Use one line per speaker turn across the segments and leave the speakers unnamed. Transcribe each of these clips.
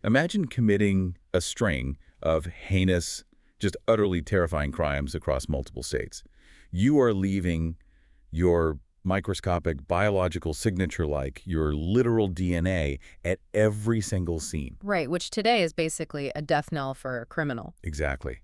Imagine committing a string of heinous, just utterly terrifying crimes across multiple states. You are leaving your microscopic biological signature, like your literal DNA, at every single scene.
Right, which today is basically a death knell for a criminal.
Exactly.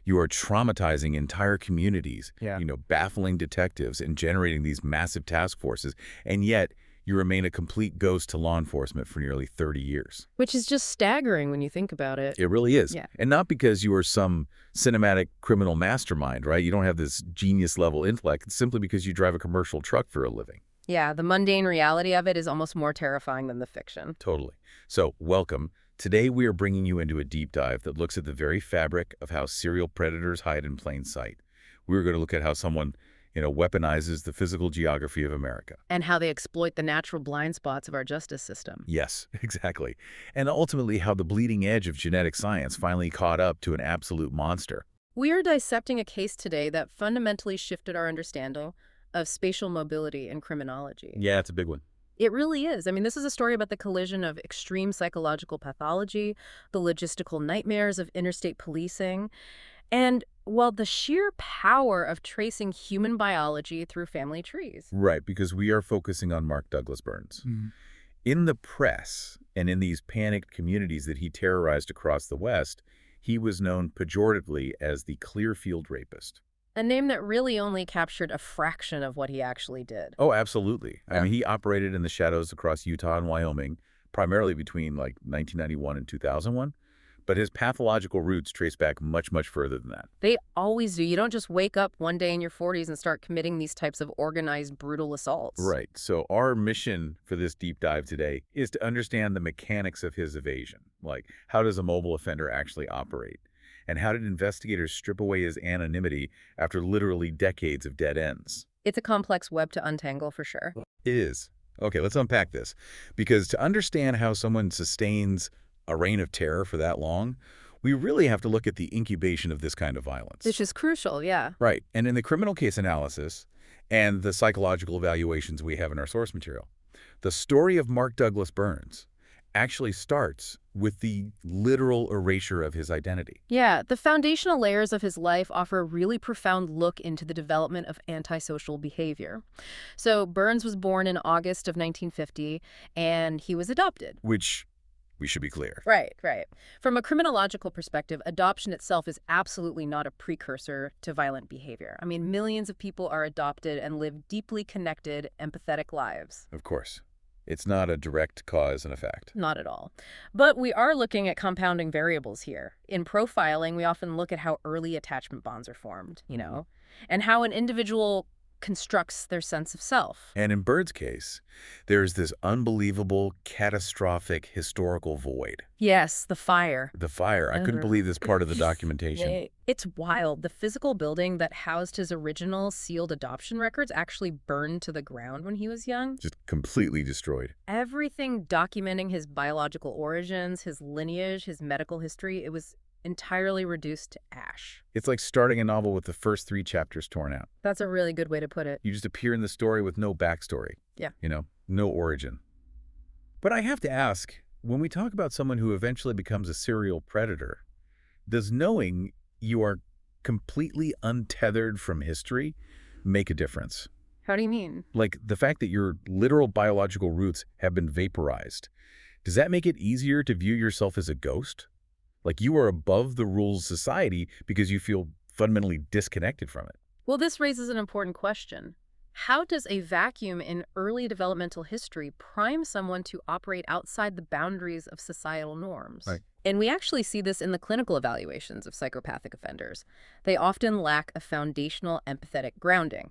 You are traumatizing entire communities,
Yeah.
baffling detectives and generating these massive task forces, and yet you remain a complete ghost to law enforcement for nearly 30 years.
Which is just staggering when you think about it.
It really is.
Yeah.
And not because you are some cinematic criminal mastermind, right? You don't have this genius-level intellect. It's simply because you drive a commercial truck for a living.
Yeah, the mundane reality of it is almost more terrifying than the fiction.
Totally. So, welcome. Today we are bringing you into a deep dive that looks at the very fabric of how serial predators hide in plain sight. We're going to look at how someone, weaponizes the physical geography of America.
And how they exploit the natural blind spots of our justice system.
Yes, exactly. And ultimately how the bleeding edge of genetic science finally caught up to an absolute monster.
We are dissecting a case today that fundamentally shifted our understanding of spatial mobility in criminology.
Yeah, it's a big one.
It really is. I mean, this is a story about the collision of extreme psychological pathology, the logistical nightmares of interstate policing, and, well, the sheer power of tracing human biology through family trees.
Right, because we are focusing on Mark Douglas Burns. In the press and in these panicked communities that he terrorized across the West, he was known pejoratively as the Clearfield Rapist.
A name that really only captured a fraction of what he actually did.
Oh, absolutely. I
Yeah.
mean, he operated in the shadows across Utah and Wyoming, primarily between 1991 and 2001. But his pathological roots trace back much, much further than that.
They always do. You don't just wake up one day in your 40s and start committing these types of organized, brutal assaults.
Right. So our mission for this deep dive today is to understand the mechanics of his evasion. Like, how does a mobile offender actually operate? And how did investigators strip away his anonymity after literally decades of dead ends?
It's a complex web to untangle for sure.
It is. Okay, let's unpack this. Because to understand how someone sustains a reign of terror for that long, we really have to look at the incubation of this kind of violence.
Which is crucial, yeah.
Right. And in the criminal case analysis and the psychological evaluations we have in our source material, the story of Mark Douglas Burns actually starts with the literal erasure of his identity.
Yeah, the foundational layers of his life offer a really profound look into the development of antisocial behavior. So Burns was born in August of 1950, and he was adopted.
Which, we should be clear.
Right. From a criminological perspective, adoption itself is absolutely not a precursor to violent behavior. I mean, millions of people are adopted and live deeply connected, empathetic lives.
Of course. It's not a direct cause and effect.
Not at all. But we are looking at compounding variables here. In profiling, we often look at how early attachment bonds are formed, and how an individual constructs their sense of self.
And in Bird's case, there's this unbelievable, catastrophic historical void.
Yes, the fire.
The fire. I couldn't believe this part of the documentation.
It's wild. The physical building that housed his original sealed adoption records actually burned to the ground when he was young.
Just completely destroyed.
Everything documenting his biological origins, his lineage, his medical history, it was entirely reduced to ash.
It's like starting a novel with the first 3 chapters torn out.
That's a really good way to put it.
You just appear in the story with no backstory.
Yeah.
No origin. But I have to ask, when we talk about someone who eventually becomes a serial predator, does knowing you are completely untethered from history make a difference?
How do you mean?
Like the fact that your literal biological roots have been vaporized, does that make it easier to view yourself as a ghost? Like you are above the rules of society because you feel fundamentally disconnected from it.
Well, this raises an important question. How does a vacuum in early developmental history prime someone to operate outside the boundaries of societal norms?
Right.
And we actually see this in the clinical evaluations of psychopathic offenders. They often lack a foundational empathetic grounding.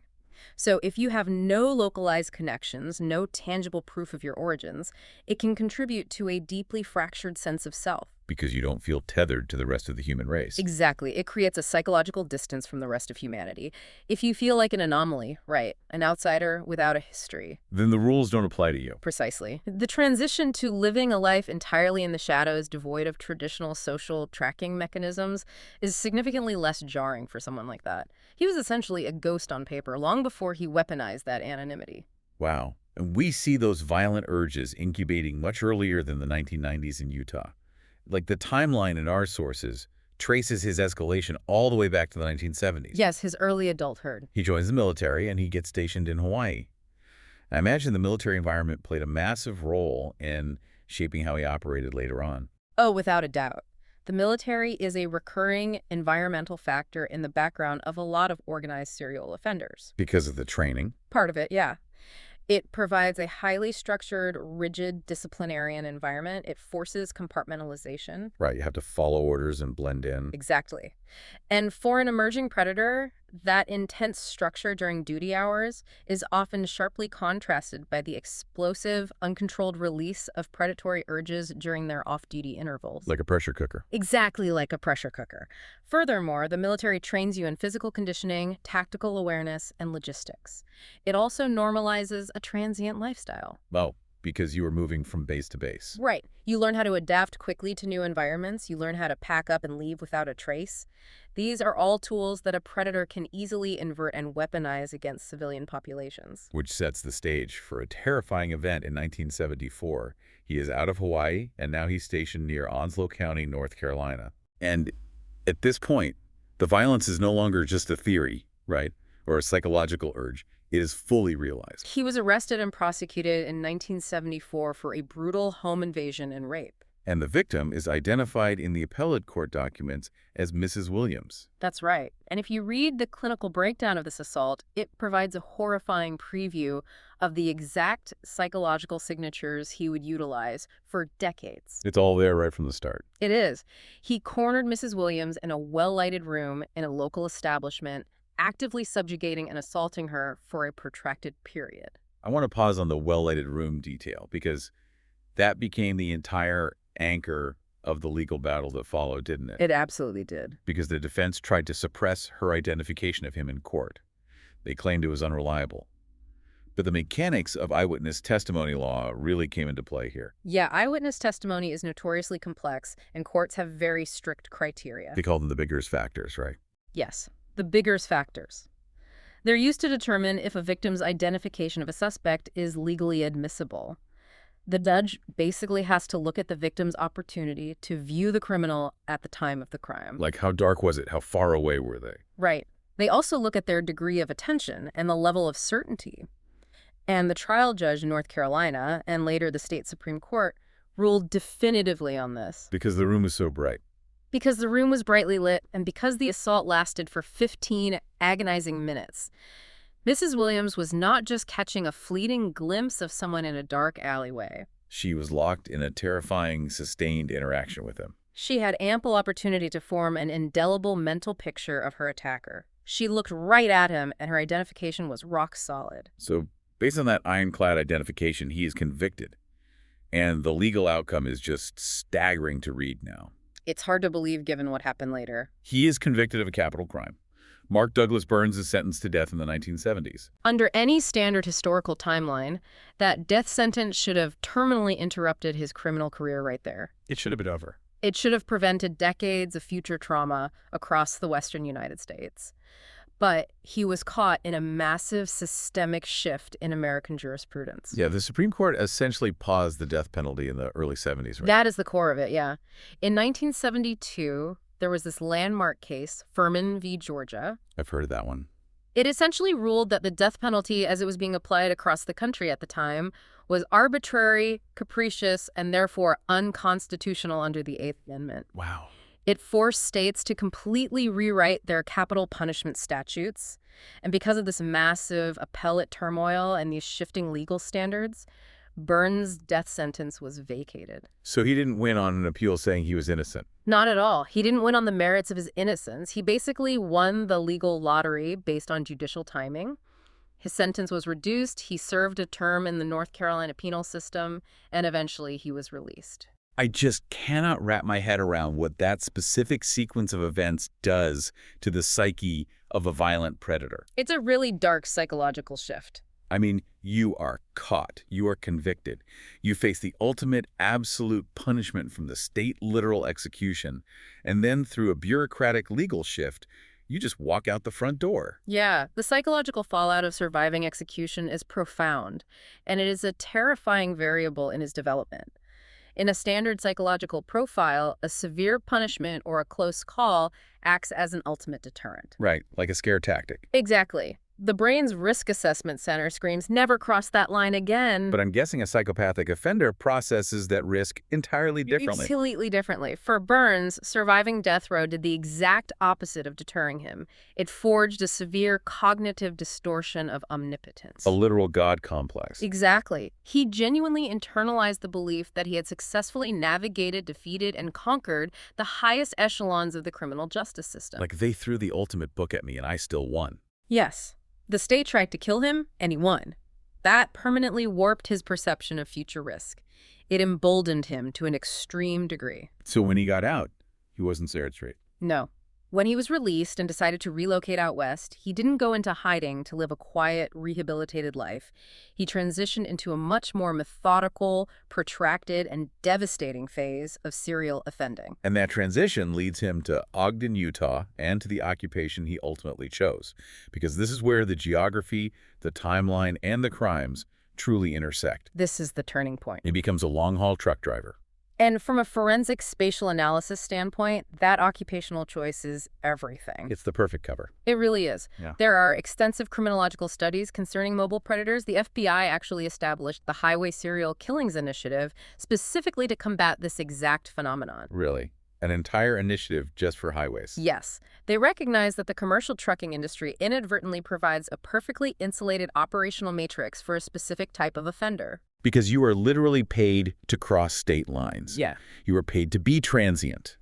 So if you have no localized connections, no tangible proof of your origins, it can contribute to a deeply fractured sense of self.
Because you don't feel tethered to the rest of the human race.
Exactly. It creates a psychological distance from the rest of humanity. If you feel like an anomaly, right, an outsider without a history.
Then the rules don't apply to you.
Precisely. The transition to living a life entirely in the shadows, devoid of traditional social tracking mechanisms, is significantly less jarring for someone like that. He was essentially a ghost on paper long before he weaponized that anonymity.
Wow. And we see those violent urges incubating much earlier than the 1990s in Utah. Like the timeline in our sources traces his escalation all the way back to the 1970s.
Yes, his early adulthood.
He joins the military and he gets stationed in Hawaii. I imagine the military environment played a massive role in shaping how he operated later on.
Oh, without a doubt. The military is a recurring environmental factor in the background of a lot of organized serial offenders.
Because of the training.
Part of it, yeah. It provides a highly structured, rigid disciplinarian environment. It forces compartmentalization.
Right, you have to follow orders and blend in.
Exactly. And for an emerging predator, that intense structure during duty hours is often sharply contrasted by the explosive, uncontrolled release of predatory urges during their off-duty intervals.
Like a pressure cooker.
Exactly like a pressure cooker. Furthermore, the military trains you in physical conditioning, tactical awareness, and logistics. It also normalizes a transient lifestyle.
Oh, because you were moving from base to base.
Right. You learn how to adapt quickly to new environments. You learn how to pack up and leave without a trace. These are all tools that a predator can easily invert and weaponize against civilian populations.
Which sets the stage for a terrifying event in 1974. He is out of Hawaii, and now he's stationed near Onslow County, North Carolina. And at this point, the violence is no longer just a theory, right, or a psychological urge. It is fully realized.
He was arrested and prosecuted in 1974 for a brutal home invasion and rape.
And the victim is identified in the appellate court documents as Mrs. Williams.
That's right. And if you read the clinical breakdown of this assault, it provides a horrifying preview of the exact psychological signatures he would utilize for decades.
It's all there right from the start.
It is. He cornered Mrs. Williams in a well-lighted room in a local establishment, actively subjugating and assaulting her for a protracted period.
I want to pause on the well-lighted room detail because that became the entire anchor of the legal battle that followed, didn't it?
It absolutely did.
Because the defense tried to suppress her identification of him in court. They claimed it was unreliable. But the mechanics of eyewitness testimony law really came into play here.
Yeah, eyewitness testimony is notoriously complex, and courts have very strict criteria.
They call them the Biggers factors, right?
Yes, the Biggers factors. They're used to determine if a victim's identification of a suspect is legally admissible. The judge basically has to look at the victim's opportunity to view the criminal at the time of the crime.
Like how dark was it? How far away were they?
Right. They also look at their degree of attention and the level of certainty. And the trial judge in North Carolina, and later the state Supreme Court, ruled definitively on this.
Because the room was so bright.
Because the room was brightly lit, and because the assault lasted for 15 agonizing minutes. Mrs. Williams was not just catching a fleeting glimpse of someone in a dark alleyway.
She was locked in a terrifying, sustained interaction with him.
She had ample opportunity to form an indelible mental picture of her attacker. She looked right at him, and her identification was rock solid.
So, based on that ironclad identification, he is convicted. And the legal outcome is just staggering to read now.
It's hard to believe given what happened later.
He is convicted of a capital crime. Mark Douglas Burns is sentenced to death in the 1970s.
Under any standard historical timeline, that death sentence should have terminally interrupted his criminal career right there.
It should have been over.
It should have prevented decades of future trauma across the western United States. But he was caught in a massive systemic shift in American jurisprudence.
Yeah, the Supreme Court essentially paused the death penalty in the early 70s, right?
That is the core of it, yeah. In 1972, there was this landmark case, Furman v. Georgia.
I've heard of that one.
It essentially ruled that the death penalty, as it was being applied across the country at the time, was arbitrary, capricious, and therefore unconstitutional under the Eighth Amendment.
Wow.
It forced states to completely rewrite their capital punishment statutes. And because of this massive appellate turmoil and these shifting legal standards, Burns' death sentence was vacated.
So he didn't win on an appeal saying he was innocent?
Not at all. He didn't win on the merits of his innocence. He basically won the legal lottery based on judicial timing. His sentence was reduced, he served a term in the North Carolina penal system, and eventually he was released.
I just cannot wrap my head around what that specific sequence of events does to the psyche of a violent predator.
It's a really dark psychological shift.
I mean, you are caught. You are convicted. You face the ultimate absolute punishment from the state literal execution. And then through a bureaucratic legal shift, you just walk out the front door.
Yeah, the psychological fallout of surviving execution is profound, and it is a terrifying variable in his development. In a standard psychological profile, a severe punishment or a close call acts as an ultimate deterrent.
Right, like a scare tactic.
Exactly. The brain's risk assessment center screams, never cross that line again.
But I'm guessing a psychopathic offender processes that risk entirely differently.
Completely differently. For Burns, surviving death row did the exact opposite of deterring him. It forged a severe cognitive distortion of omnipotence.
A literal God complex.
Exactly. He genuinely internalized the belief that he had successfully navigated, defeated, and conquered the highest echelons of the criminal justice system.
Like they threw the ultimate book at me and I still won.
Yes. The state tried to kill him, and he won. That permanently warped his perception of future risk. It emboldened him to an extreme degree.
So when he got out, he wasn't scared straight.
No. When he was released and decided to relocate out west, he didn't go into hiding to live a quiet, rehabilitated life. He transitioned into a much more methodical, protracted, and devastating phase of serial offending.
And that transition leads him to Ogden, Utah, and to the occupation he ultimately chose. Because this is where the geography, the timeline, and the crimes truly intersect.
This is the turning point.
He becomes a long-haul truck driver.
And from a forensic spatial analysis standpoint, that occupational choice is everything.
It's the perfect cover.
It really is.
Yeah.
There are extensive criminological studies concerning mobile predators. The FBI actually established the Highway Serial Killings Initiative specifically to combat this exact phenomenon.
Really. An entire initiative just for highways.
Yes. They recognize that the commercial trucking industry inadvertently provides a perfectly insulated operational matrix for a specific type of offender.
Because you are literally paid to cross state lines.
Yeah.
You are paid to be transient,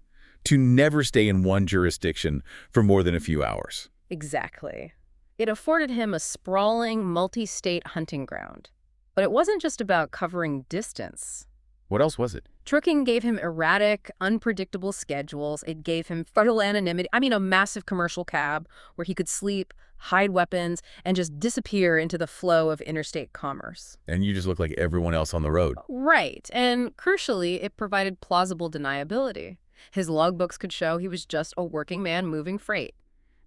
to never stay in one jurisdiction for more than a few hours.
Exactly. It afforded him a sprawling, multi-state hunting ground. But it wasn't just about covering distance.
What else was it?
Trucking gave him erratic, unpredictable schedules. It gave him total anonymity. I mean, a massive commercial cab where he could sleep, hide weapons, and just disappear into the flow of interstate commerce.
And you just look like everyone else on the road.
Right. And crucially, it provided plausible deniability. His logbooks could show he was just a working man moving freight.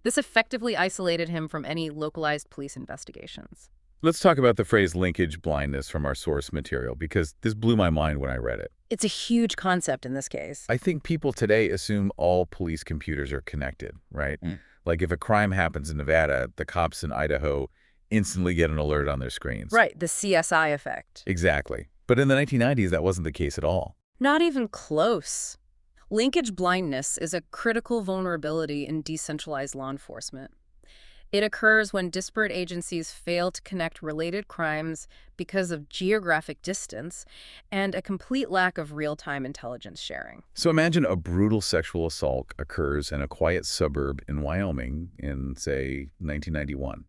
This effectively isolated him from any localized police investigations.
Let's talk about the phrase linkage blindness from our source material, because this blew my mind when I read it.
It's a huge concept in this case.
I think people today assume all police computers are connected, right? Like if a crime happens in Nevada, the cops in Idaho instantly get an alert on their screens.
Right, the CSI effect.
Exactly. But in the 1990s, that wasn't the case at all.
Not even close. Linkage blindness is a critical vulnerability in decentralized law enforcement. It occurs when disparate agencies fail to connect related crimes because of geographic distance and a complete lack of real-time intelligence sharing.
So imagine a brutal sexual assault occurs in a quiet suburb in Wyoming in, say, 1991.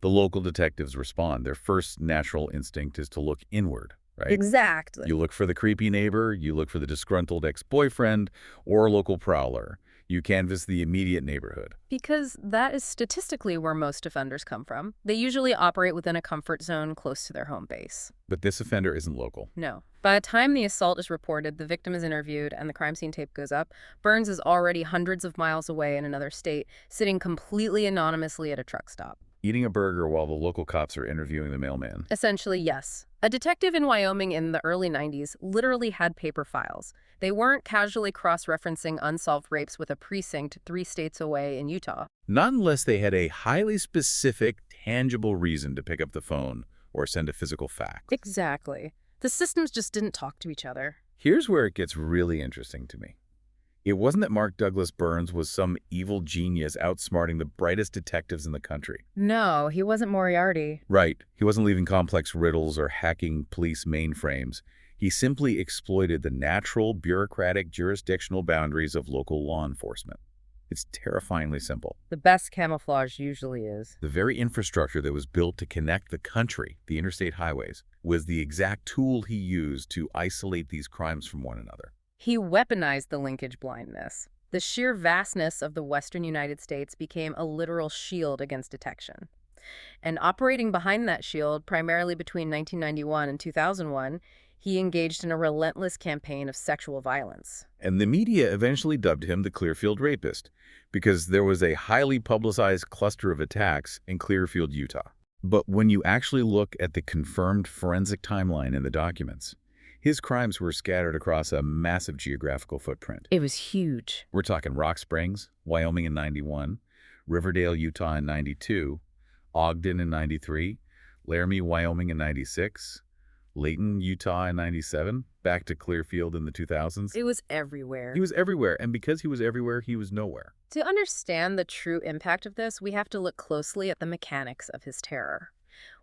The local detectives respond. Their first natural instinct is to look inward, right?
Exactly.
You look for the creepy neighbor, you look for the disgruntled ex-boyfriend, or a local prowler. You canvass the immediate neighborhood.
Because that is statistically where most offenders come from. They usually operate within a comfort zone close to their home base.
But this offender isn't local.
No. By the time the assault is reported, the victim is interviewed, and the crime scene tape goes up, Burns is already hundreds of miles away in another state, sitting completely anonymously at a truck stop.
Eating a burger while the local cops are interviewing the mailman.
Essentially, yes. A detective in Wyoming in the early 90s literally had paper files. They weren't casually cross-referencing unsolved rapes with a precinct 3 states away in Utah.
Not unless they had a highly specific, tangible reason to pick up the phone or send a physical fax.
Exactly. The systems just didn't talk to each other.
Here's where it gets really interesting to me. It wasn't that Mark Douglas Burns was some evil genius outsmarting the brightest detectives in the country.
No, he wasn't Moriarty.
Right. He wasn't leaving complex riddles or hacking police mainframes. He simply exploited the natural, bureaucratic, jurisdictional boundaries of local law enforcement. It's terrifyingly simple.
The best camouflage usually is.
The very infrastructure that was built to connect the country, the interstate highways, was the exact tool he used to isolate these crimes from one another.
He weaponized the linkage blindness. The sheer vastness of the western United States became a literal shield against detection. And operating behind that shield, primarily between 1991 and 2001, he engaged in a relentless campaign of sexual violence.
And the media eventually dubbed him the Clearfield Rapist, because there was a highly publicized cluster of attacks in Clearfield, Utah. But when you actually look at the confirmed forensic timeline in the documents, His crimes were scattered across a massive geographical footprint.
It was huge.
We're talking Rock Springs, Wyoming in 91, Riverdale, Utah in 92, Ogden in 93, Laramie, Wyoming in 96, Layton, Utah in 97, back to Clearfield in the 2000s.
It was everywhere.
He was everywhere, and because he was everywhere, he was nowhere.
To understand the true impact of this, we have to look closely at the mechanics of his terror.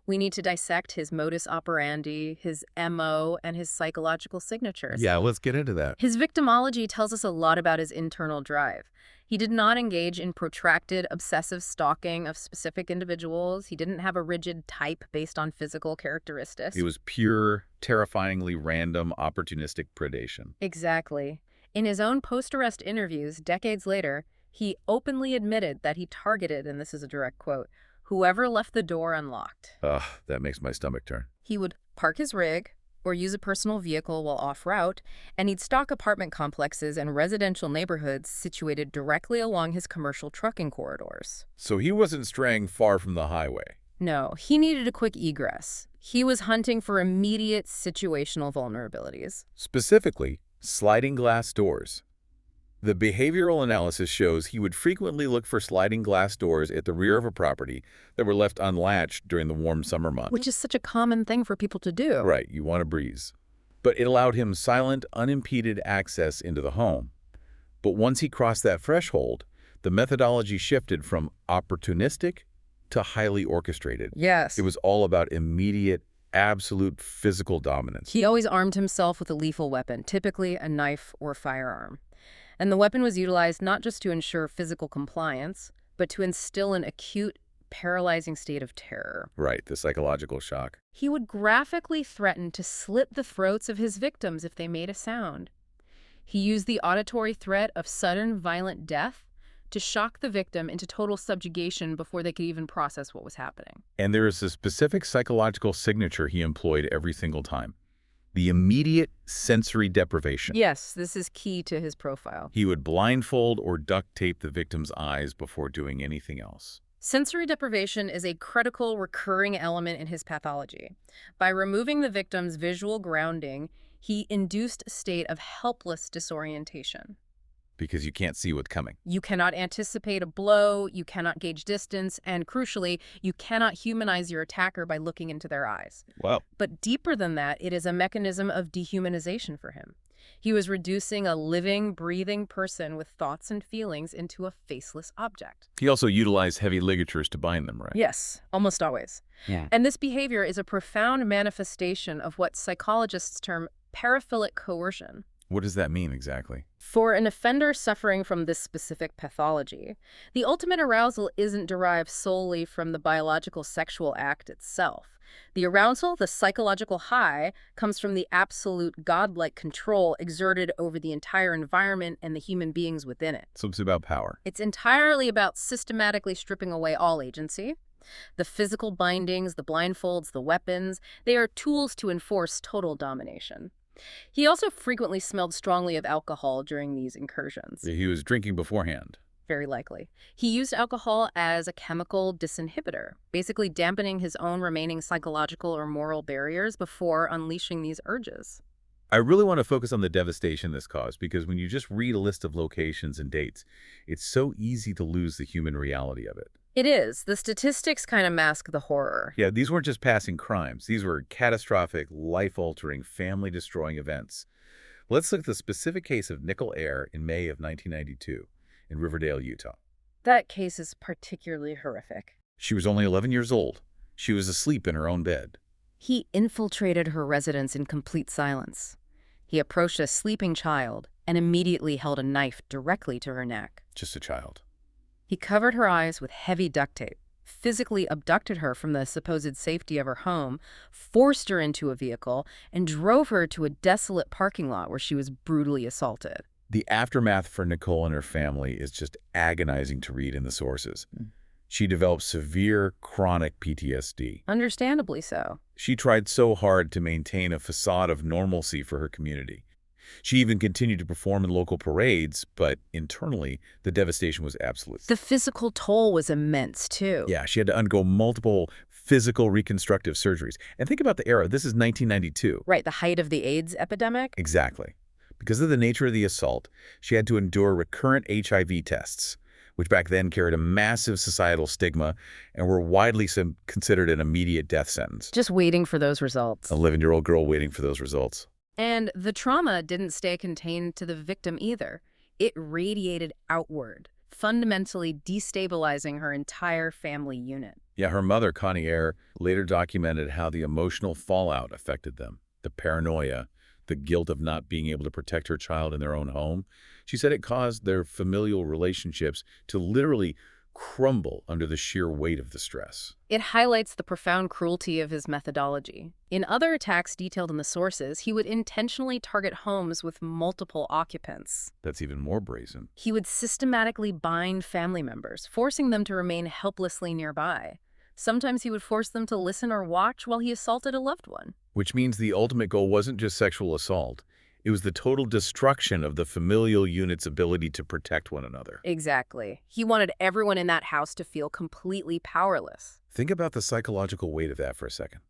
We need to dissect his modus operandi, his MO, and his psychological signatures.
Yeah, let's get into that.
His victimology tells us a lot about his internal drive. He did not engage in protracted, obsessive stalking of specific individuals. He didn't have a rigid type based on physical characteristics.
It was pure, terrifyingly random, opportunistic predation.
Exactly. In his own post-arrest interviews, decades later, he openly admitted that he targeted, and this is a direct quote, whoever left the door unlocked.
Ugh, that makes my stomach turn.
He would park his rig or use a personal vehicle while off route, and he'd stalk apartment complexes and residential neighborhoods situated directly along his commercial trucking corridors.
So he wasn't straying far from the highway.
No, he needed a quick egress. He was hunting for immediate situational vulnerabilities.
Specifically, sliding glass doors. The behavioral analysis shows he would frequently look for sliding glass doors at the rear of a property that were left unlatched during the warm summer months.
Which is such a common thing for people to do.
Right, you want a breeze. But it allowed him silent, unimpeded access into the home. But once he crossed that threshold, the methodology shifted from opportunistic to highly orchestrated.
Yes.
It was all about immediate, absolute physical dominance.
He always armed himself with a lethal weapon, typically a knife or firearm. And the weapon was utilized not just to ensure physical compliance, but to instill an acute, paralyzing state of terror.
Right, the psychological shock.
He would graphically threaten to slit the throats of his victims if they made a sound. He used the auditory threat of sudden, violent death to shock the victim into total subjugation before they could even process what was happening.
And there is a specific psychological signature he employed every single time. The immediate sensory deprivation.
Yes, this is key to his profile.
He would blindfold or duct tape the victim's eyes before doing anything else.
Sensory deprivation is a critical, recurring element in his pathology. By removing the victim's visual grounding, he induced a state of helpless disorientation.
Because you can't see what's coming.
You cannot anticipate a blow, you cannot gauge distance, and crucially, you cannot humanize your attacker by looking into their eyes.
Well,
But deeper than that, it is a mechanism of dehumanization for him. He was reducing a living, breathing person with thoughts and feelings into a faceless object.
he also utilized heavy ligatures to bind them, right?
Yes, almost always.
Yeah.
And this behavior is a profound manifestation of what psychologists term paraphilic coercion.
What does that mean exactly?
For an offender suffering from this specific pathology, the ultimate arousal isn't derived solely from the biological sexual act itself. The arousal, the psychological high, comes from the absolute godlike control exerted over the entire environment and the human beings within it.
So it's about power.
It's entirely about systematically stripping away all agency. The physical bindings, the blindfolds, the weapons, they are tools to enforce total domination. He also frequently smelled strongly of alcohol during these incursions.
He was drinking beforehand.
Very likely. He used alcohol as a chemical disinhibitor, basically dampening his own remaining psychological or moral barriers before unleashing these urges.
I really want to focus on the devastation this caused, because when you just read a list of locations and dates, it's so easy to lose the human reality of it.
It is. The statistics kind of mask the horror.
Yeah, these weren't just passing crimes. These were catastrophic, life-altering, family-destroying events. Let's look at the specific case of Nicole Ayer in May of 1992 in Riverdale, Utah.
That case is particularly horrific.
She was only 11 years old. She was asleep in her own bed.
He infiltrated her residence in complete silence. He approached a sleeping child and immediately held a knife directly to her neck.
Just a child.
He covered her eyes with heavy duct tape, physically abducted her from the supposed safety of her home, forced her into a vehicle, and drove her to a desolate parking lot where she was brutally assaulted.
The aftermath for Nicole and her family is just agonizing to read in the sources. She developed severe, chronic PTSD.
Understandably so.
She tried so hard to maintain a facade of normalcy for her community. She even continued to perform in local parades, but internally, the devastation was absolute.
The physical toll was immense, too.
Yeah, she had to undergo multiple physical reconstructive surgeries. And think about the era. This is 1992.
Right, the height of the AIDS epidemic?
Exactly. Because of the nature of the assault, she had to endure recurrent HIV tests, which back then carried a massive societal stigma and were widely considered an immediate death sentence.
Just waiting for those results.
A 11-year-old girl waiting for those results.
And the trauma didn't stay contained to the victim either. It radiated outward, fundamentally destabilizing her entire family unit.
Yeah, her mother, Connie Eyre, later documented how the emotional fallout affected them, the paranoia, the guilt of not being able to protect her child in their own home. She said it caused their familial relationships to literally crumble under the sheer weight of the stress.
It highlights the profound cruelty of his methodology. In other attacks detailed in the sources, he would intentionally target homes with multiple occupants.
That's even more brazen.
He would systematically bind family members, forcing them to remain helplessly nearby. Sometimes he would force them to listen or watch while he assaulted a loved one.
Which means the ultimate goal wasn't just sexual assault. It was the total destruction of the familial unit's ability to protect one another.
Exactly. He wanted everyone in that house to feel completely powerless.
Think about the psychological weight of that for a second.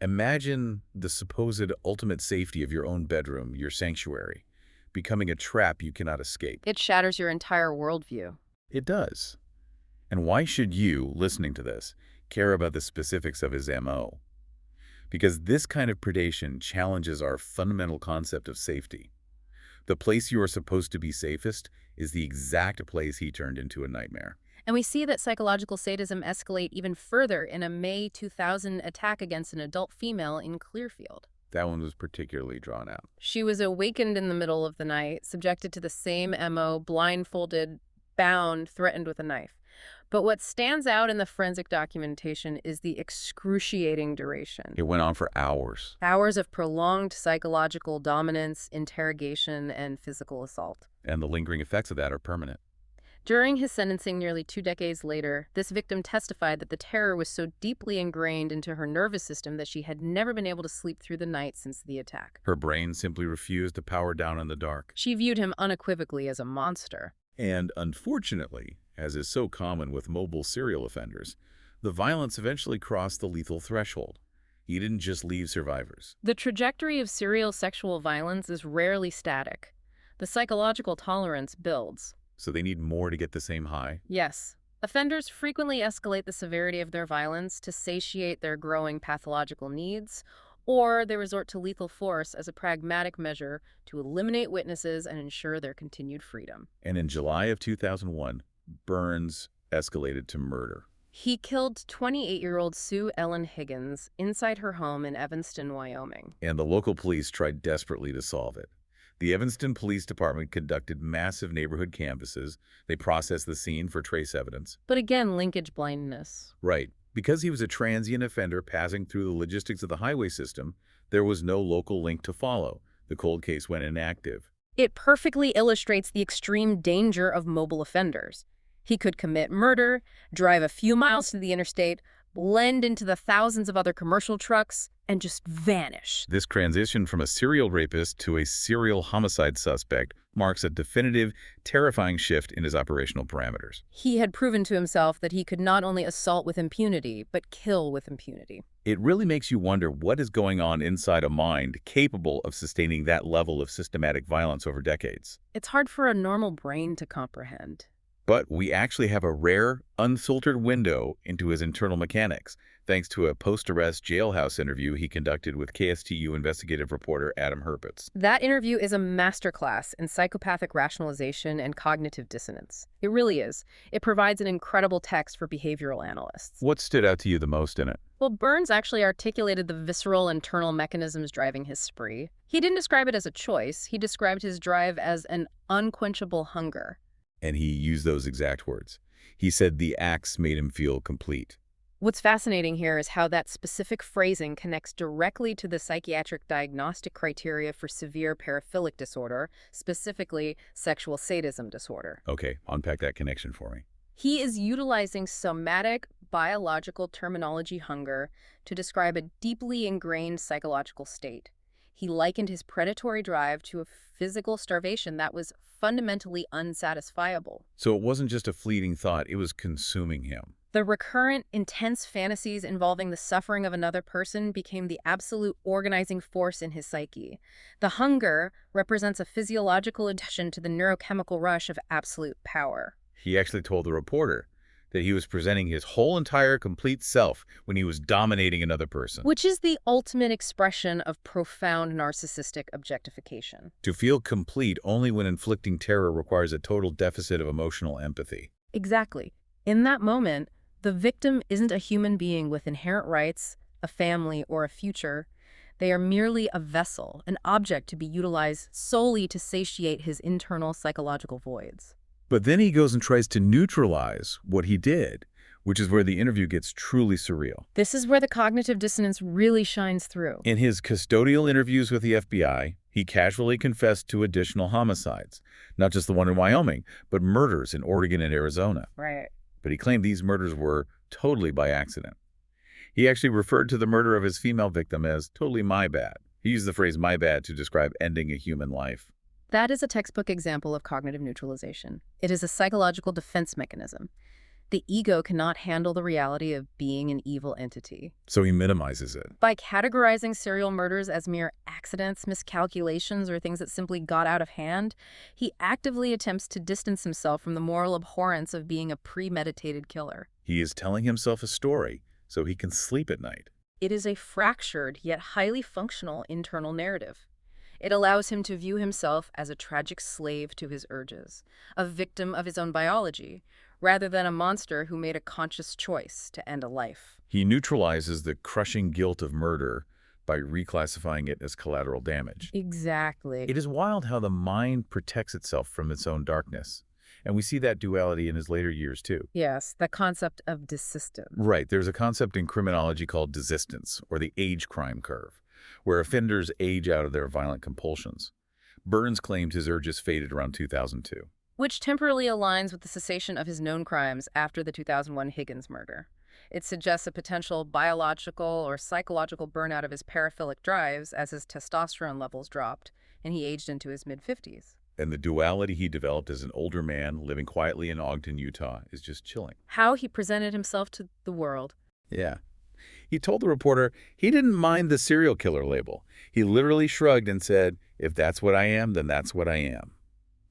Imagine the supposed ultimate safety of your own bedroom, your sanctuary, becoming a trap you cannot escape.
It shatters your entire worldview.
It does. And why should you, listening to this, care about the specifics of his MO? Because this kind of predation challenges our fundamental concept of safety. The place you are supposed to be safest is the exact place he turned into a nightmare.
And we see that psychological sadism escalate even further in a May 2000 attack against an adult female in Clearfield.
That one was particularly drawn out.
She was awakened in the middle of the night, subjected to the same MO, blindfolded, bound, threatened with a knife. But what stands out in the forensic documentation is the excruciating duration.
It went on for hours.
Hours of prolonged psychological dominance, interrogation, and physical assault.
And the lingering effects of that are permanent.
During his sentencing nearly 2 decades later, this victim testified that the terror was so deeply ingrained into her nervous system that she had never been able to sleep through the night since the attack.
Her brain simply refused to power down in the dark.
She viewed him unequivocally as a monster.
And unfortunately, as is so common with mobile serial offenders, the violence eventually crossed the lethal threshold. He didn't just leave survivors.
The trajectory of serial sexual violence is rarely static. The psychological tolerance builds.
So they need more to get the same high?
Yes. Offenders frequently escalate the severity of their violence to satiate their growing pathological needs, or they resort to lethal force as a pragmatic measure to eliminate witnesses and ensure their continued freedom.
And in July of 2001, Burns escalated to murder.
He killed 28-year-old Sue Ellen Higgins inside her home in Evanston, Wyoming.
And the local police tried desperately to solve it. The Evanston Police Department conducted massive neighborhood canvasses. They processed the scene for trace evidence.
But again, linkage blindness.
Right. Because he was a transient offender passing through the logistics of the highway system, there was no local link to follow. The cold case went inactive.
It perfectly illustrates the extreme danger of mobile offenders. He could commit murder, drive a few miles to the interstate, blend into the thousands of other commercial trucks, and just vanish.
This transition from a serial rapist to a serial homicide suspect marks a definitive, terrifying shift in his operational parameters.
He had proven to himself that he could not only assault with impunity, but kill with impunity.
It really makes you wonder what is going on inside a mind capable of sustaining that level of systematic violence over decades.
It's hard for a normal brain to comprehend.
But we actually have a rare, unfiltered window into his internal mechanics, thanks to a post-arrest jailhouse interview he conducted with KSTU investigative reporter Adam Herpitz.
That interview is a masterclass in psychopathic rationalization and cognitive dissonance. It really is. It provides an incredible text for behavioral analysts.
What stood out to you the most in it?
Well, Burns actually articulated the visceral internal mechanisms driving his spree. He didn't describe it as a choice. He described his drive as an unquenchable hunger.
And he used those exact words. He said the acts made him feel complete.
What's fascinating here is how that specific phrasing connects directly to the psychiatric diagnostic criteria for severe paraphilic disorder, specifically sexual sadism disorder.
Okay, unpack that connection for me.
He is utilizing somatic, biological terminology hunger to describe a deeply ingrained psychological state. He likened his predatory drive to a physical starvation that was fundamentally unsatisfiable.
So it wasn't just a fleeting thought, it was consuming him.
The recurrent, intense fantasies involving the suffering of another person became the absolute organizing force in his psyche. The hunger represents a physiological addition to the neurochemical rush of absolute power.
He actually told the reporter that he was presenting his whole entire complete self when he was dominating another person.
Which is the ultimate expression of profound narcissistic objectification.
To feel complete only when inflicting terror requires a total deficit of emotional empathy.
Exactly. In that moment, the victim isn't a human being with inherent rights, a family, or a future. They are merely a vessel, an object to be utilized solely to satiate his internal psychological voids.
But then he goes and tries to neutralize what he did, which is where the interview gets truly surreal.
This is where the cognitive dissonance really shines through.
In his custodial interviews with the FBI, he casually confessed to additional homicides, not just the one in Wyoming, but murders in Oregon and Arizona.
Right.
But he claimed these murders were totally by accident. He actually referred to the murder of his female victim as totally my bad. He used the phrase my bad to describe ending a human life.
That is a textbook example of cognitive neutralization. It is a psychological defense mechanism. The ego cannot handle the reality of being an evil entity.
So he minimizes it.
By categorizing serial murders as mere accidents, miscalculations, or things that simply got out of hand, he actively attempts to distance himself from the moral abhorrence of being a premeditated killer.
He is telling himself a story so he can sleep at night.
It is a fractured yet highly functional internal narrative. It allows him to view himself as a tragic slave to his urges, a victim of his own biology, rather than a monster who made a conscious choice to end a life.
He neutralizes the crushing guilt of murder by reclassifying it as collateral damage.
Exactly.
It is wild how the mind protects itself from its own darkness. And we see that duality in his later years, too.
Yes, the concept of desistance.
Right. There's a concept in criminology called desistance, or the age crime curve, where offenders age out of their violent compulsions. Burns claimed his urges faded around 2002.
Which temporarily aligns with the cessation of his known crimes after the 2001 Higgins murder. It suggests a potential biological or psychological burnout of his paraphilic drives as his testosterone levels dropped and he aged into his mid-50s.
And the duality he developed as an older man living quietly in Ogden, Utah is just chilling.
How he presented himself to the world.
Yeah. He told the reporter he didn't mind the serial killer label. He literally shrugged and said, if that's what I am, then that's what I am.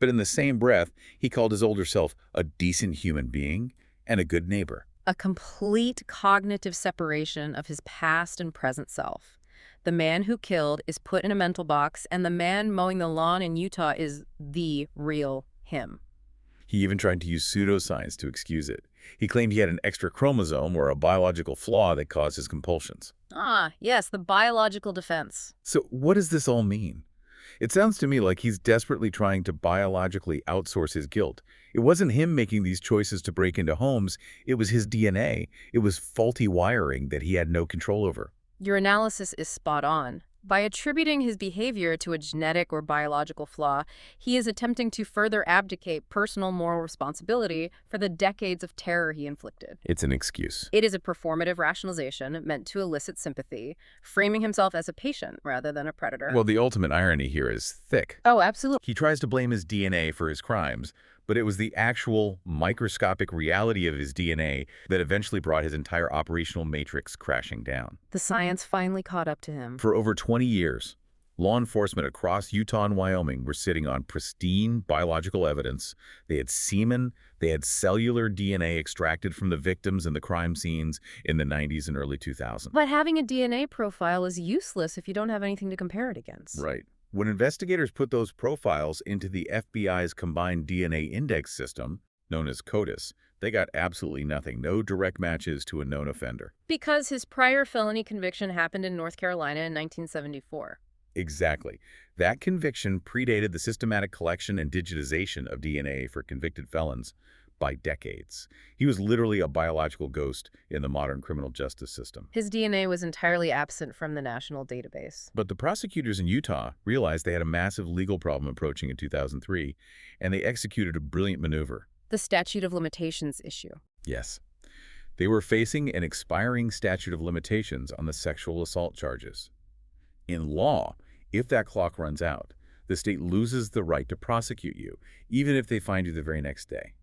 But in the same breath, he called his older self a decent human being and a good neighbor.
A complete cognitive separation of his past and present self. The man who killed is put in a mental box, and the man mowing the lawn in Utah is the real him.
He even tried to use pseudoscience to excuse it. He claimed he had an extra chromosome or a biological flaw that caused his compulsions.
Ah, yes, the biological defense.
So what does this all mean? It sounds to me like he's desperately trying to biologically outsource his guilt. It wasn't him making these choices to break into homes. It was his DNA. It was faulty wiring that he had no control over.
Your analysis is spot on. By attributing his behavior to a genetic or biological flaw, he is attempting to further abdicate personal moral responsibility for the decades of terror he inflicted.
It's an excuse.
It is a performative rationalization meant to elicit sympathy, framing himself as a patient rather than a predator.
Well, the ultimate irony here is thick.
Oh, absolutely.
He tries to blame his DNA for his crimes, but it was the actual microscopic reality of his DNA that eventually brought his entire operational matrix crashing down.
The science finally caught up to him.
For over 20 years, law enforcement across Utah and Wyoming were sitting on pristine biological evidence. They had semen, they had cellular DNA extracted from the victims in the crime scenes in the 90s and early 2000s.
But having a DNA profile is useless if you don't have anything to compare it against.
Right. When investigators put those profiles into the FBI's combined DNA index system, known as CODIS, they got absolutely nothing, no direct matches to a known offender.
Because his prior felony conviction happened in North Carolina in 1974.
Exactly. That conviction predated the systematic collection and digitization of DNA for convicted felons by decades. He was literally a biological ghost in the modern criminal justice system.
His DNA was entirely absent from the national database.
But the prosecutors in Utah realized they had a massive legal problem approaching in 2003, and they executed a brilliant maneuver.
The statute of limitations issue.
Yes. They were facing an expiring statute of limitations on the sexual assault charges. In law, if that clock runs out, the state loses the right to prosecute you, even if they find you the very next day.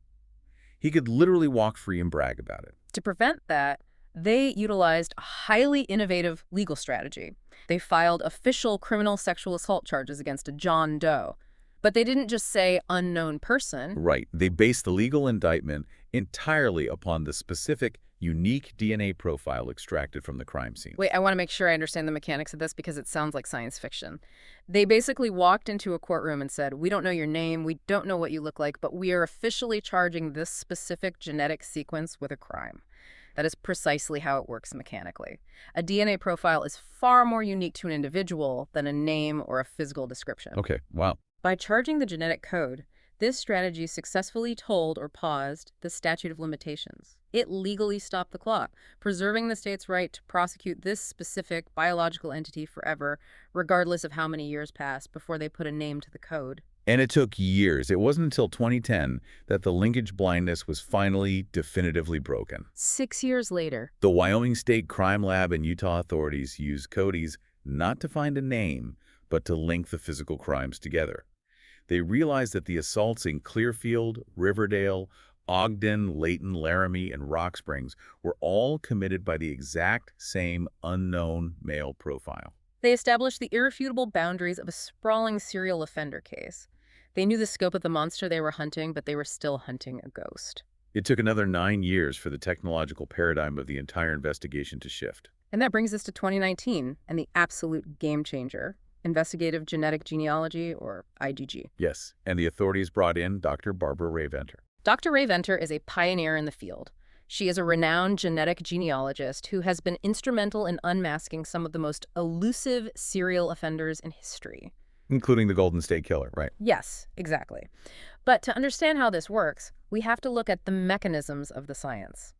He could literally walk free and brag about it.
To prevent that, they utilized a highly innovative legal strategy. They filed official criminal sexual assault charges against a John Doe. But they didn't just say unknown person.
Right. They based the legal indictment entirely upon the specific, unique DNA profile extracted from the crime scene.
Wait, I want to make sure I understand the mechanics of this because it sounds like science fiction. They basically walked into a courtroom and said, we don't know your name, we don't know what you look like, but we are officially charging this specific genetic sequence with a crime. That is precisely how it works mechanically. A DNA profile is far more unique to an individual than a name or a physical description.
Okay, wow.
By charging the genetic code, this strategy successfully told or paused the statute of limitations. It legally stopped the clock, preserving the state's right to prosecute this specific biological entity forever, regardless of how many years passed before they put a name to the code.
And it took years. It wasn't until 2010 that the linkage blindness was finally definitively broken.
6 years later,
The Wyoming State Crime Lab and Utah authorities used CODIs not to find a name, but to link the physical crimes together. They realized that the assaults in Clearfield, Riverdale, Ogden, Layton, Laramie, and Rock Springs were all committed by the exact same unknown male profile.
they established the irrefutable boundaries of a sprawling serial offender case. They knew the scope of the monster they were hunting, but they were still hunting a ghost.
It took another 9 years for the technological paradigm of the entire investigation to shift.
And that brings us to 2019 and the absolute game changer, investigative genetic genealogy, or IGG.
Yes, and the authorities brought in Dr. Barbara Ray-Venter.
Dr. Ray-Venter is a pioneer in the field. She is a renowned genetic genealogist who has been instrumental in unmasking some of the most elusive serial offenders in history.
Including the Golden State Killer, right?
Yes, exactly. But to understand how this works, we have to look at the mechanisms of the science.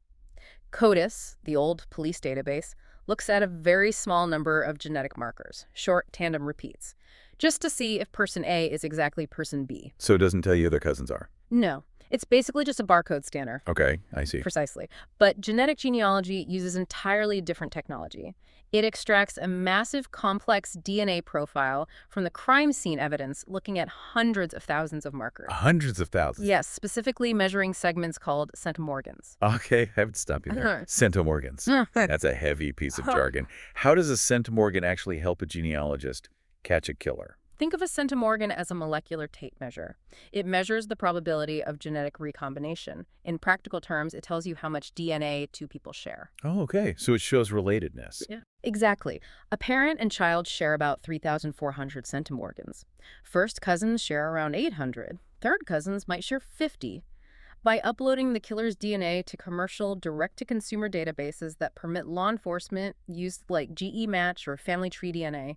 CODIS, the old police database, looks at a very small number of genetic markers, short tandem repeats, just to see if person A is exactly person B.
So it doesn't tell you who their cousins are.
No, it's basically just a barcode scanner.
Okay, I see.
Precisely. But genetic genealogy uses entirely different technology. It extracts a massive, complex DNA profile from the crime scene evidence, looking at hundreds of thousands of markers.
Hundreds of thousands.
Yes, specifically measuring segments called centimorgans.
Okay, I have to stop you there. Centimorgans. That's a heavy piece of jargon. How does a centimorgan actually help a genealogist catch a killer?
Think of a centimorgan as a molecular tape measure. It measures the probability of genetic recombination. In practical terms, it tells you how much DNA two people share.
Oh, okay. So it shows relatedness.
Yeah. Exactly. A parent and child share about 3,400 centimorgans. First cousins share around 800. Third cousins might share 50. By uploading the killer's DNA to commercial direct-to-consumer databases that permit law enforcement use like GE Match or Family Tree DNA,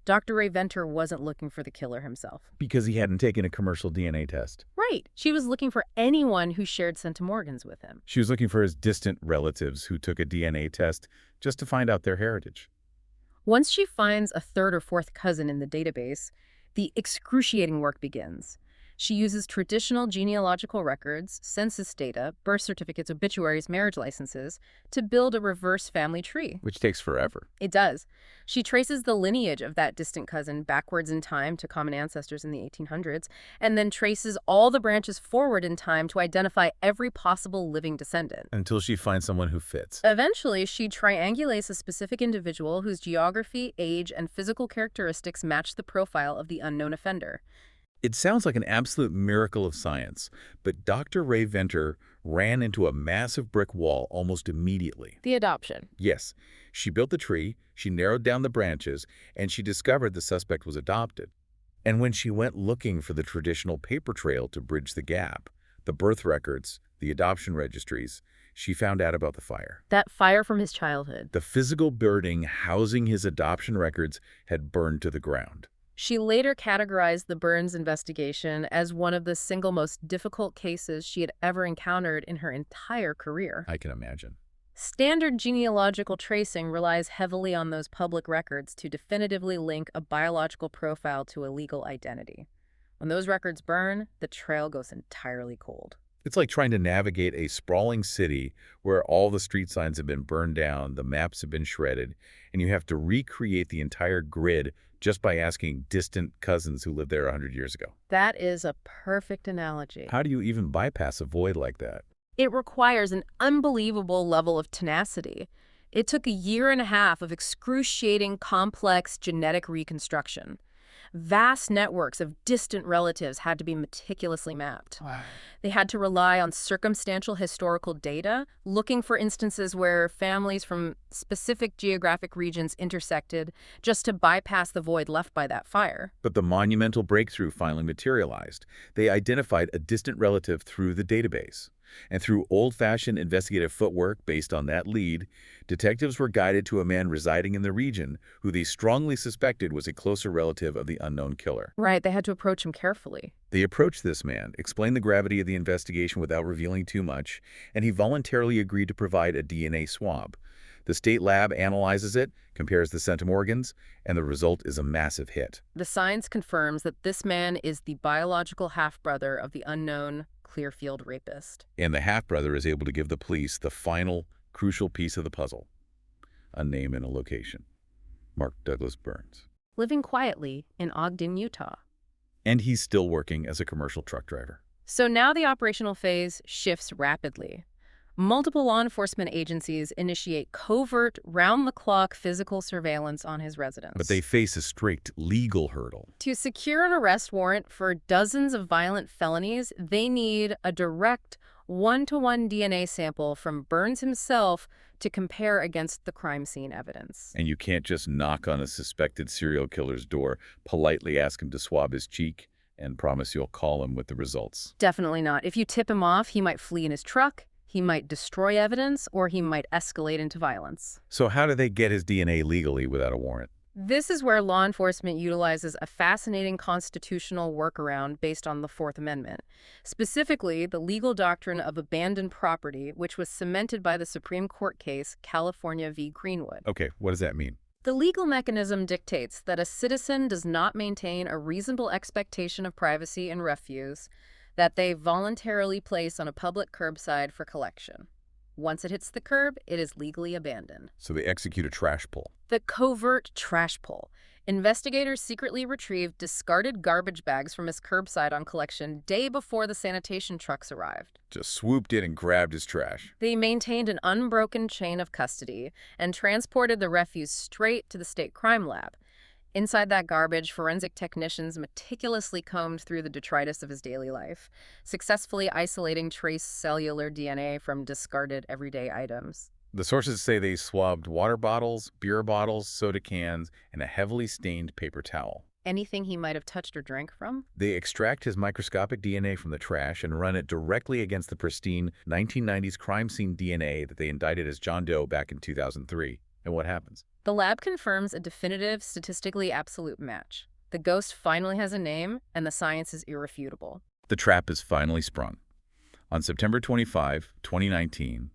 Dr. Ray-Venter wasn't looking for the killer himself.
Because he hadn't taken a commercial DNA test.
Right. She was looking for anyone who shared centimorgans with him.
She was looking for his distant relatives who took a DNA test just to find out their heritage.
Once she finds a third or fourth cousin in the database, the excruciating work begins. She uses traditional genealogical records, census data, birth certificates, obituaries, marriage licenses to build a reverse family tree.
Which takes forever.
It does. She traces the lineage of that distant cousin backwards in time to common ancestors in the 1800s, and then traces all the branches forward in time to identify every possible living descendant.
Until she finds someone who fits.
Eventually, she triangulates a specific individual whose geography, age, and physical characteristics match the profile of the unknown offender.
It sounds like an absolute miracle of science, but Dr. Ray-Venter ran into a massive brick wall almost immediately.
The adoption.
Yes, she built the tree, she narrowed down the branches, and she discovered the suspect was adopted. And when she went looking for the traditional paper trail to bridge the gap, the birth records, the adoption registries, she found out about the fire.
That fire from his childhood.
The physical building housing his adoption records had burned to the ground.
She later categorized the Burns investigation as one of the single most difficult cases she had ever encountered in her entire career.
I can imagine.
Standard genealogical tracing relies heavily on those public records to definitively link a biological profile to a legal identity. When those records burn, the trail goes entirely cold.
It's like trying to navigate a sprawling city where all the street signs have been burned down, the maps have been shredded, and you have to recreate the entire grid just by asking distant cousins who lived there 100 years ago.
That is a perfect analogy.
How do you even bypass a void like that?
It requires an unbelievable level of tenacity. It took a year and a half of excruciating, complex genetic reconstruction. Vast networks of distant relatives had to be meticulously mapped.
Wow.
They had to rely on circumstantial historical data, looking for instances where families from specific geographic regions intersected, just to bypass the void left by that fire.
But the monumental breakthrough finally materialized. They identified a distant relative through the database. And through old-fashioned investigative footwork based on that lead, detectives were guided to a man residing in the region who they strongly suspected was a closer relative of the unknown killer.
Right, they had to approach him carefully.
They approached this man, explained the gravity of the investigation without revealing too much, and he voluntarily agreed to provide a DNA swab. The state lab analyzes it, compares the centimorgans, and the result is a massive hit.
The science confirms that this man is the biological half-brother of the unknown Clearfield Rapist.
And the half-brother is able to give the police the final, crucial piece of the puzzle: a name and a location. Mark Douglas Burns.
Living quietly in Ogden, Utah.
And he's still working as a commercial truck driver.
So now the operational phase shifts rapidly. Multiple law enforcement agencies initiate covert, round-the-clock physical surveillance on his residence.
But they face a strict legal hurdle.
To secure an arrest warrant for dozens of violent felonies, they need a direct, one-to-one DNA sample from Burns himself to compare against the crime scene evidence.
And you can't just knock on a suspected serial killer's door, politely ask him to swab his cheek, and promise you'll call him with the results.
Definitely not. If you tip him off, he might flee in his truck, he might destroy evidence, or he might escalate into violence.
So how do they get his DNA legally without a warrant?
This is where law enforcement utilizes a fascinating constitutional workaround based on the Fourth Amendment, specifically the legal doctrine of abandoned property, which was cemented by the Supreme Court case California v. Greenwood.
Okay, what does that mean?
The legal mechanism dictates that a citizen does not maintain a reasonable expectation of privacy and refuse that they voluntarily place on a public curbside for collection. Once it hits the curb, it is legally abandoned.
So they execute a trash pull.
The covert trash pull. Investigators secretly retrieved discarded garbage bags from his curbside on collection day before the sanitation trucks arrived.
Just swooped in and grabbed his trash.
They maintained an unbroken chain of custody and transported the refuse straight to the state crime lab. Inside that garbage, forensic technicians meticulously combed through the detritus of his daily life, successfully isolating trace cellular DNA from discarded everyday items.
The sources say they swabbed water bottles, beer bottles, soda cans, and a heavily stained paper towel.
Anything he might have touched or drank from?
They extract his microscopic DNA from the trash and run it directly against the pristine 1990s crime scene DNA that they indicted as John Doe back in 2003. And what happens?
The lab confirms a definitive, statistically absolute match. The ghost finally has a name, and the science is irrefutable.
The trap is finally sprung. On September 25, 2019,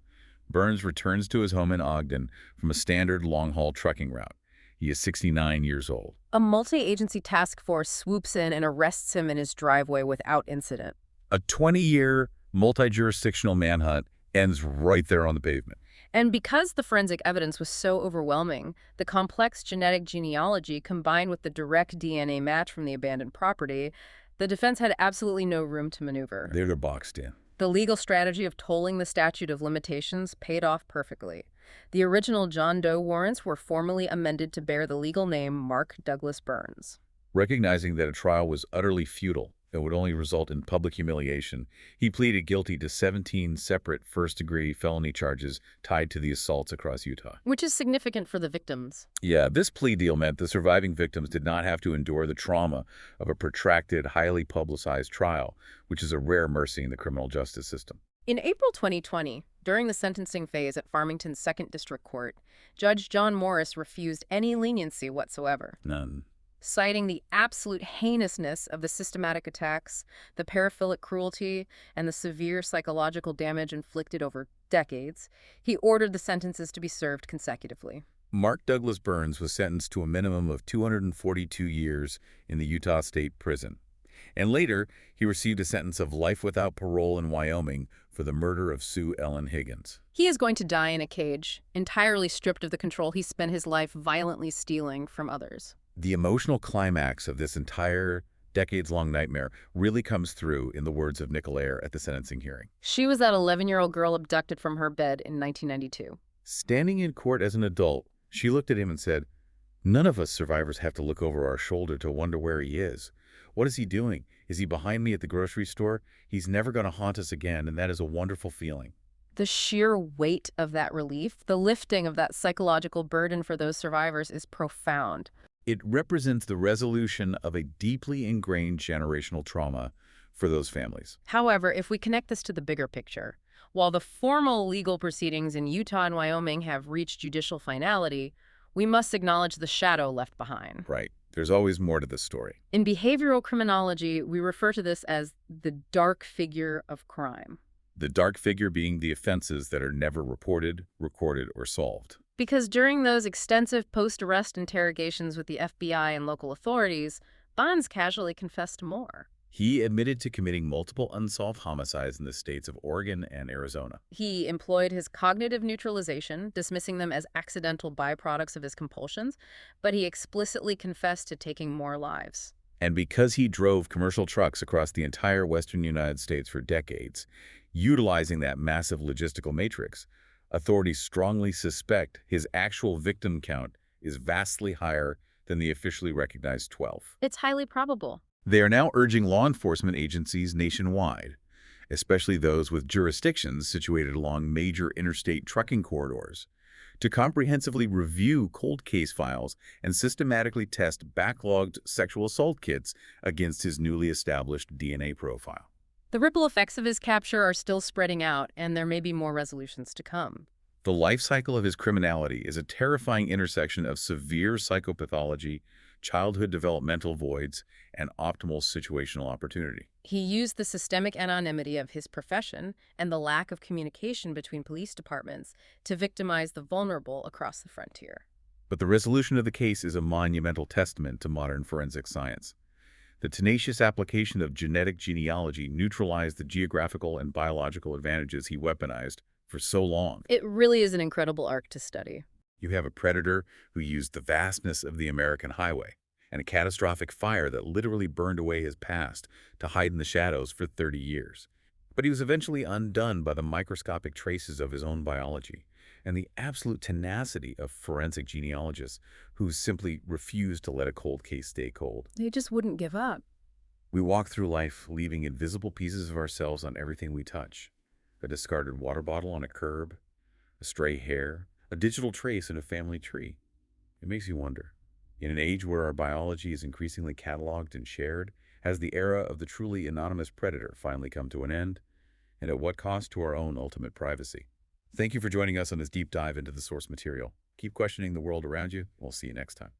Burns returns to his home in Ogden from a standard long-haul trucking route. He is 69 years old.
A multi-agency task force swoops in and arrests him in his driveway without incident.
A 20-year, multi-jurisdictional manhunt ends right there on the pavement.
And because the forensic evidence was so overwhelming, the complex genetic genealogy combined with the direct DNA match from the abandoned property, the defense had absolutely no room to maneuver.
They're boxed in.
The legal strategy of tolling the statute of limitations paid off perfectly. The original John Doe warrants were formally amended to bear the legal name Mark Douglas Burns.
Recognizing that a trial was utterly futile and would only result in public humiliation, he pleaded guilty to 17 separate first-degree felony charges tied to the assaults across Utah.
Which is significant for the victims.
Yeah, this plea deal meant the surviving victims did not have to endure the trauma of a protracted, highly publicized trial, which is a rare mercy in the criminal justice system.
In April 2020, during the sentencing phase at Farmington's 2nd District Court, Judge John Morris refused any leniency whatsoever.
None.
Citing the absolute heinousness of the systematic attacks, the paraphilic cruelty, and the severe psychological damage inflicted over decades, he ordered the sentences to be served consecutively.
Mark Douglas Burns was sentenced to a minimum of 242 years in the Utah State Prison. And later, he received a sentence of life without parole in Wyoming for the murder of Sue Ellen Higgins.
He is going to die in a cage, entirely stripped of the control he spent his life violently stealing from others.
The emotional climax of this entire decades-long nightmare, really comes through in the words of Nicolaire at the sentencing hearing.
She was that 11-year-old girl abducted from her bed in 1992.
Standing in court as an adult, she looked at him and said, "None of us survivors have to look over our shoulder to wonder where he is. What is he doing? Is he behind me at the grocery store? He's never going to haunt us again, and that is a wonderful feeling."
The sheer weight of that relief, the lifting of that psychological burden for those survivors is profound.
It represents the resolution of a deeply ingrained generational trauma for those families.
However, if we connect this to the bigger picture, while the formal legal proceedings in Utah and Wyoming have reached judicial finality, we must acknowledge the shadow left behind.
Right. There's always more to this story.
In behavioral criminology, we refer to this as the dark figure of crime.
The dark figure being the offenses that are never reported, recorded, or solved.
Because during those extensive post-arrest interrogations with the FBI and local authorities, Bonds casually confessed to more.
He admitted to committing multiple unsolved homicides in the states of Oregon and Arizona.
He employed his cognitive neutralization, dismissing them as accidental byproducts of his compulsions, but he explicitly confessed to taking more lives.
And because he drove commercial trucks across the entire western United States for decades, utilizing that massive logistical matrix, authorities strongly suspect his actual victim count is vastly higher than the officially recognized 12.
It's highly probable.
They are now urging law enforcement agencies nationwide, especially those with jurisdictions situated along major interstate trucking corridors, to comprehensively review cold case files and systematically test backlogged sexual assault kits against his newly established DNA profile.
The ripple effects of his capture are still spreading out, and there may be more resolutions to come.
The life cycle of his criminality is a terrifying intersection of severe psychopathology, childhood developmental voids, and optimal situational opportunity.
He used the systemic anonymity of his profession and the lack of communication between police departments to victimize the vulnerable across the frontier.
But the resolution of the case is a monumental testament to modern forensic science. The tenacious application of genetic genealogy neutralized the geographical and biological advantages he weaponized for so long.
It really is an incredible arc to study.
You have a predator who used the vastness of the American highway and a catastrophic fire that literally burned away his past to hide in the shadows for 30 years. But he was eventually undone by the microscopic traces of his own biology and the absolute tenacity of forensic genealogists who simply refused to let a cold case stay cold.
They just wouldn't give up.
We walk through life leaving invisible pieces of ourselves on everything we touch. A discarded water bottle on a curb, a stray hair, a digital trace in a family tree. It makes you wonder, in an age where our biology is increasingly cataloged and shared, has the era of the truly anonymous predator finally come to an end? And at what cost to our own ultimate privacy? Thank you for joining us on this deep dive into the source material. Keep questioning the world around you. We'll see you next time.